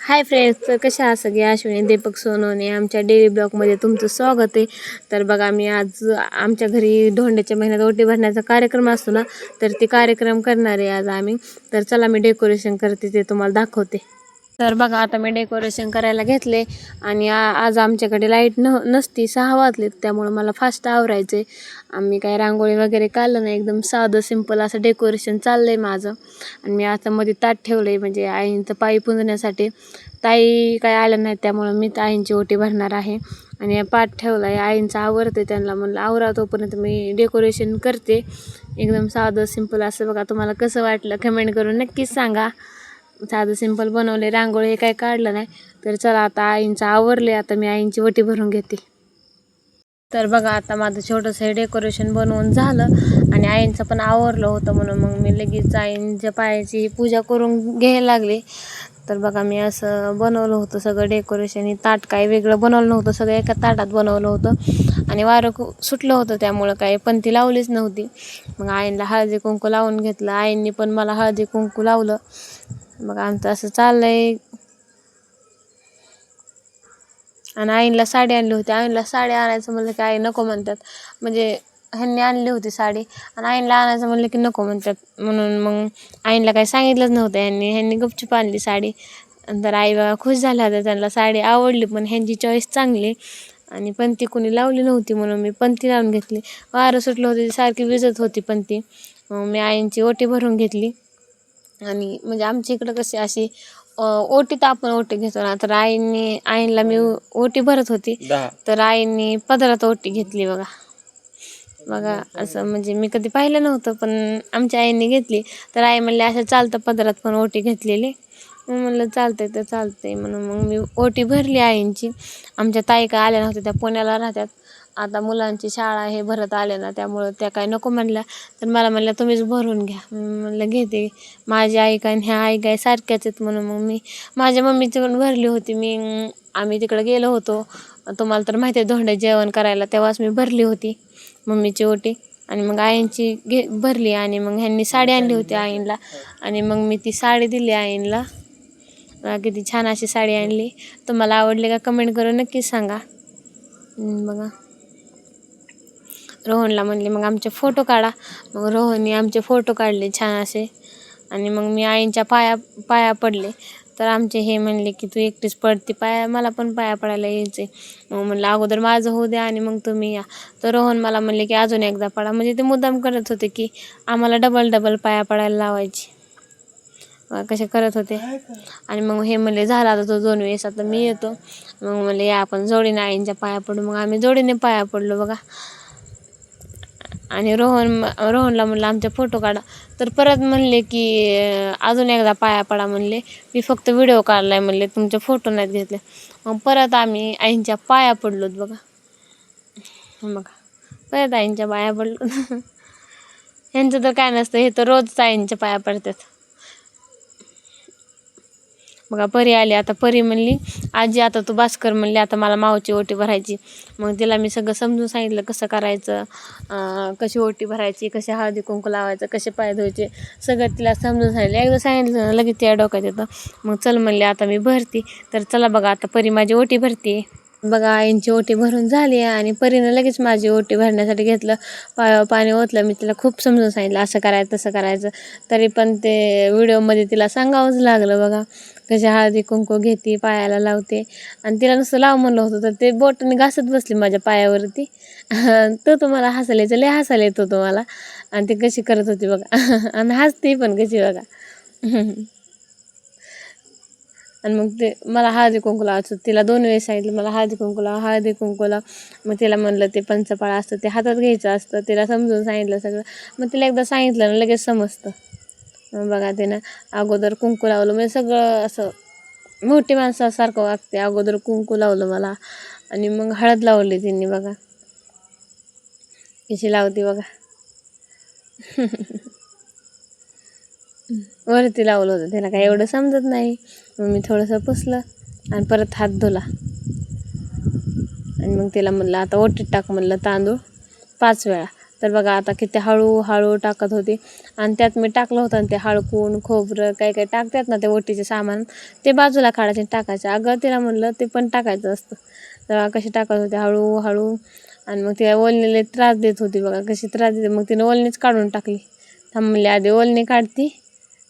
Hi friends, तर कशा आहात सगळे. अश्विनी दीपक सोनवणे आमच्या डेली ब्लॉगमध्ये तुमचं स्वागत आहे. तर बघा, मी आज आमच्या घरी धोंड्याच्या महिन्यात ओटी भरण्याचा कार्यक्रम असतो ना, तर ते कार्यक्रम करणार आहे आज आम्ही. तर चला, मी डेकोरेशन करते ते तुम्हाला दाखवते. तर बघा, आता मी डेकोरेशन करायला घेतले आणि आज आमच्याकडे लाईट नसती, 6 वाजलेत, त्यामुळे मला फास्ट आवरायचं आहे. आम्ही काय रांगोळी वगैरे काढलं नाही, एकदम साधं सिंपल असं डेकोरेशन चाललं आहे माझं. आणि मी आता मध्ये ताट ठेवलं आहे म्हणजे आईंचं पायी पुंजण्यासाठी. ताई काय आलं नाही, त्यामुळं मी आईंची ओटी भरणार आहे. आणि पाठ ठेवला आहे, आईंचं आवरते, त्यांना म्हणलं आवरा तोपर्यंत मी डेकोरेशन करते. एकदम साधं सिंपल असं. बघा, तुम्हाला कसं वाटलं कमेंट करून नक्कीच सांगा. साधं सिंपल बनवले, रांगोळी हे काय काढलं नाही. तर चला, आता आईंचं आवरले, आता मी आईंची ओटी भरून घेते. तर बघा, आता माझं छोटंसं हे डेकोरेशन बनवून झालं आणि आईंचं पण आवरलं होतं, म्हणून मग मी लगेच आईंच्या पायाची पूजा करून घ्यायला लागले. तर बघा, मी असं बनवलं होतं सगळं डेकोरेशन. हे ताट काय वेगळं बनवलं नव्हतं, सगळं एका ताटात बनवलं होतं. आणि वारं सुटलं होतं, त्यामुळं काही पंथी लावलीच नव्हती. मग आईंना हळदी कुंकू लावून घेतलं, आईंनी पण मला हळदी कुंकू लावलं. मग आमचं असं चाललंय. आणि आईला साडी आणली होती. आईला साडी आणायचं म्हणलं की आई नको म्हणतात, म्हणजे ह्यांनी आणली होती साडी आणि आईला आणायचं म्हणलं की नको म्हणतात. म्हणून मग आईला काही सांगितलंच नव्हतं. ह्यांनी गपचूप आणली साडी. तर आई बाबा खुश झाल्या होत्या, त्यांना साडी आवडली. पण ह्यांची चॉईस चांगली आणि पंथी कोणी लावली नव्हती, म्हणून मी पंथी लावून घेतली. वारं सुटलं होतं, सारखी विजत होती पंथी. मग मी आईंची ओटी भरून घेतली. आणि म्हणजे आमच्या इकडं कशी अशी ओटीत आपण ओटी घेतो ना, तर आईला मी ओटी भरत होती, तर आईंनी पदरात ओटी घेतली. बघा असं म्हणजे मी कधी पाहिलं नव्हतं, पण आमच्या आईंनी घेतली. तर आई म्हणले असं चालतं पदरात पण ओटी घेतलेली. मग म्हणलं चालतंय तर चालतंय, म्हणून मग मी ओटी भरली आईंची. आमच्या ताई काय आल्या नव्हत्या, त्या पुण्याला राहतात. आता मुलांची शाळा हे भरत आले ना, त्यामुळं त्या काय नको म्हणल्या. तर मला म्हणल्या तुम्हीच भरून घ्या. म्हणलं घेते. माझी आई काय ह्या आई काय सारख्याच आहेत, म्हणून मग मी माझ्या मम्मीची पण भरली होती. आम्ही तिकडे गेलो होतो, तुम्हाला तर माहिती आहे, धोंडे जेवण करायला, तेव्हाच मी भरली होती मम्मीची ओटी. आणि मग आईंची भरली. आणि मग ह्यांनी साडी आणली होती आईंला, आणि मग मी ती साडी दिली आईंला. किती छान अशी साडी आणली. तुम्हाला आवडली का कमेंट करून नक्कीच सांगा. बघा, रोहनला म्हणले मग आमचे फोटो काढा. मग रोहनने आमचे फोटो काढले छान असे. आणि मग मी आईंच्या पाया पडले. तर आमचे हे म्हणले की तू एकटीच पडते पाया, मला पण पाया पडायला यायचे. मग म्हणलं अगोदर माझं होऊ द्या आणि मग तुम्ही या. तर रोहन मला म्हणले की अजून एकदा पडा, म्हणजे ते मुद्दाम करत होते की आम्हाला डबल पाया पडायला लावायची. कसे करत होते. आणि मग हे म्हणले झाला आता तो 2 वेळेस, आता मी येतो. मग म्हणले या आपण जोडीने आईंच्या पाया पडू. मग आम्ही जोडीने पाया पडलो. बघा, आणि रोहनला म्हणलं आमचे फोटो काढा. तर परत म्हणले की अजून एकदा पाया पडा म्हणले, मी फक्त व्हिडिओ काढलाय म्हणले, तुमचे फोटो नाहीत घेतले. मग परत आम्ही आईंच्या पाया पडलोत. बघा, परत आईंच्या पाया पडलो. ह्यांचं तर काय नसतं, हे तर रोज आईंच्या पाया पडतात. बघा, परी आली. आता परी म्हणली आजी आता तू भास्कर म्हणली, आता मला मावची ओटी भरायची. मग तिला मी सगळं समजून सांगितलं कसं करायचं, कशी ओटी भरायची, कशी हळदी कुंकू लावायचं, कसे पाय धुवायचे, सगळं तिला समजून सांगितलं. एकदा सांगितलं ना लगेच त्या डोक्यात येतं. मग चल म्हणले आता मी भरती. तर चला बघा, आता परी माझी ओटी भरते. बघा, आईंची ओटी भरून झाली आणि परीनं लगेच माझी ओटी भरण्यासाठी घेतलं. पायावर पाणी ओतलं. मी तिला खूप समजून सांगितलं असं करायचं तसं करायचं, तरी पण ते व्हिडिओमध्ये तिला सांगावंच लागलं. बघा, कशी हळदी कुंकू घेते, पायाला लावते. आणि तिला नुसतं लाव म्हणलं होतं, तर ते बोटाने घासत बसली माझ्या पायावरती. तो तुम्हाला हसायला यायचं, लय हसायला येतो तुम्हाला. आणि ती कशी करत होती बघा. आणि हसते पण कशी बघा. आणि मग ते मला हळदी कुंकू लावायचं, तिला 2 वेळेस सांगितलं मला हळदी कुंकू लाव, हळदी कुंकू लाव. मग तिला म्हणलं ते पंचपाळा असतं ते हातात घ्यायचं असतं, तिला समजून सांगितलं सगळं. मग तिला एकदा सांगितलं ना लगेच समजतं. मग बघा, तिनं अगोदर कुंकू लावलं, म्हणजे सगळं असं मोठी माणसासारखं वागते. अगोदर कुंकू लावलं मला आणि मग हळद लावली तिने. बघा कशी लावते बघा. वरती लावलं होतं, त्याला काय एवढं समजत नाही. मग मी थोडंसं पुसलं आणि परत हात धुला. आणि मग तिला म्हणलं आता ओटीत टाक म्हणलं तांदूळ 5 वेळा. तर बघा आता किती हळूहळू टाकत होते. आणि त्यात मी टाकलं होतं आणि ते हळकून खोबरं काय काय टाकतात ना ते ओटीचे सामान, ते बाजूला काढायचे टाकायचं. अगं तिला म्हणलं ते पण टाकायचं असतं. तर कशी टाकत होते हळूहळू. आणि मग तिला ओलणीला त्रास देत होती बघा, कशी त्रास देते. मग तिने ओलणीच काढून टाकली. थांबली आधी ओलणी काढती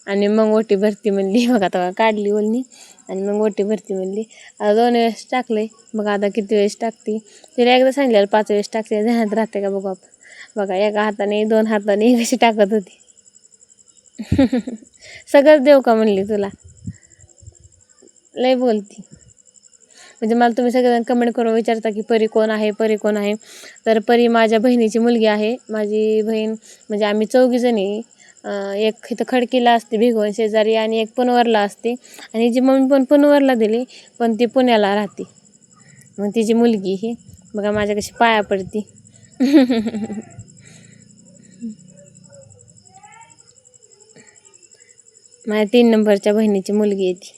आणि मग ओटी भरती म्हणली. बघा तेव्हा काढली ओलणी आणि मग ओटी भरती म्हणली. आता 2 वेळेस टाकले. मग आता किती वेळेस टाकते तिला एकदा सांगितलं 5 वेळेस टाकते. ध्यानात राहते का बघू आपण. बघा एका हाताने 2 हाताने कशी टाकत होती. सगळंच देऊ का म्हणली तुला, लय बोलती. म्हणजे मला तुम्ही सगळेजण कमेंट करून विचारता की परी कोण आहे, परी कोण आहे. तर परी माझ्या बहिणीची मुलगी आहे. माझी बहीण म्हणजे आम्ही 4घी जणी. एक इथं खडकीला असते भिगवण शेजारी आणि एक पुनवरला असते. आणि हिची मम्मी पण पुनवरला दिली, पण ती पुण्याला राहते. मग तिची मुलगी ही बघा माझ्या कशी पाया पडती. माझ्या 3 नंबरच्या बहिणीची मुलगी आहे ती.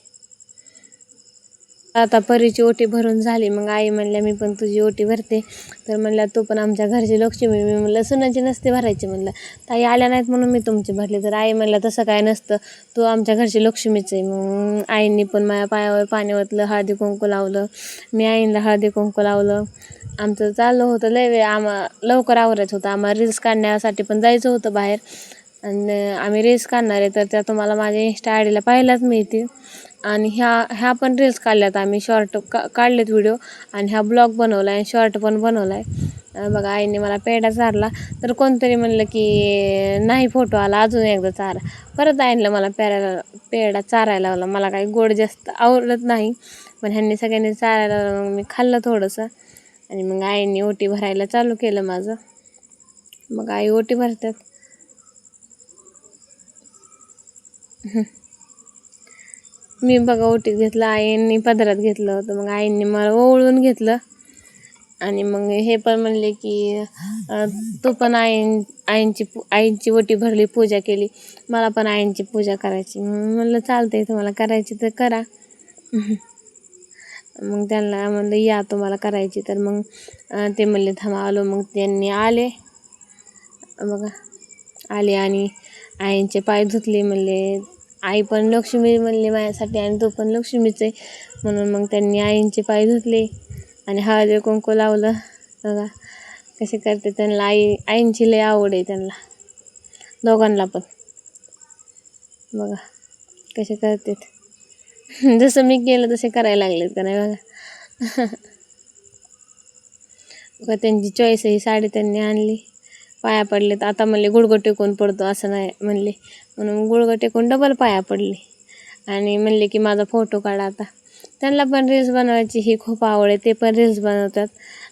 आता परीची ओटी भरून झाली. मग आई म्हणल्या मी पण तुझी ओटी भरते. तर म्हणल्या तू पण आमच्या घरची लक्ष्मी. मी म्हणलं सुनाची नसते भरायची. म्हणलं ताई आल्या नाहीत म्हणून मी तुमची भरली. तर आई म्हणल्या तसं काय नसतं, तू आमच्या घरची लक्ष्मीच आहे. मग आईंनी पण माझ्या पायावर पाणी ओतलं, हळदी कुंकू लावलं. मी आईंना हळदी कुंकू लावलं. आमचं चाललं होतं लय वेळ. लवकर आवरायचं होतं. आम्हाला रील्स काढण्यासाठी पण जायचं होतं बाहेर. आणि आम्ही रील्स काढणार आहे तर त्या तुम्हाला माझ्या इंस्टा आय डीला पाहायलाच मिळतील. आणि ह्या पण रील्स काढल्यात आम्ही, शॉर्ट काढलेत व्हिडिओ. आणि ह्या ब्लॉग बनवला आहे, शॉर्ट पण बनवला आहे. बघा आईने मला पेढा चारला. तर कोणतरी म्हणलं की नाही फोटो आला, अजून एकदा चारा. परत आईनं मला पेढा चारायला लावला. मला काही गोड जास्त आवडत नाही, पण ह्यांनी सगळ्यांनी चारायला लावलं. मग मी खाल्लं थोडंसं. आणि मग आईने ओटी भरायला चालू केलं माझं. मग आई ओटी भरतात. मी बघा ओटीत घेतलं, आईंनी पदरात घेतलं होतं. मग आईंनी मला ओवळून घेतलं. आणि मग हे पण म्हणले की तू पण आईंची ओटी भरली, पूजा केली, मला पण आईंची पूजा करायची. म्हणलं चालतंय, तुम्हाला करायची तर करा. मग त्यांना म्हणलं या तुम्हाला करायची तर. मग ते म्हणले थांबा आलो. मग त्यांनी आले बघा, आले आणि आईंचे पाय धुतले. म्हणले आई पण लक्ष्मी म्हणले माझ्यासाठी आणि तू पण लक्ष्मीच आहे. म्हणून मग त्यांनी आईंचे पाय धुतले आणि हळदी कुंकू लावलं. बघा कसे करते. त्यांना आईंची लय आवड आहे त्यांना दोघांना पण. बघा कसे करतात. जसं मी केलं तसे करायला लागलेत का नाही बघा. बघा त्यांची चॉईस आहे ही साडी त्यांनी आणली. पाया पडलेत. आता म्हणले गुडघं टेकून पडतो असं नाही म्हणले, म्हणून गुडघं टेकून डबल पाया पडले. आणि म्हणले की माझा फोटो काढा आता. त्यांना पण रील्स बनवायची ही खूप आवड आहे, ते पण रील्स बनवतात.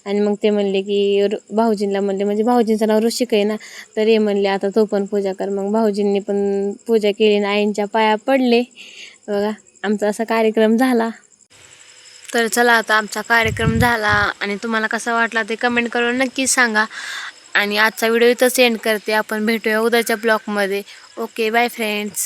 आणि मग ते म्हणले की भाऊजींना म्हणले, म्हणजे भाऊजींचं नाव ऋषिक आहे ना, तर हे म्हणले आता तो पण पूजा कर. मग भाऊजींनी पण पूजा केली आणि आईंच्या पाया पडले. बघा आमचा असा कार्यक्रम झाला. तर चला आता आमचा कार्यक्रम झाला आणि तुम्हाला कसा वाटला ते कमेंट करून नक्कीच सांगा. आणि आजचा व्हिडिओ इथंच एंड करते. आपण भेटूया उद्याच्या ब्लॉगमध्ये. Okay bye friends.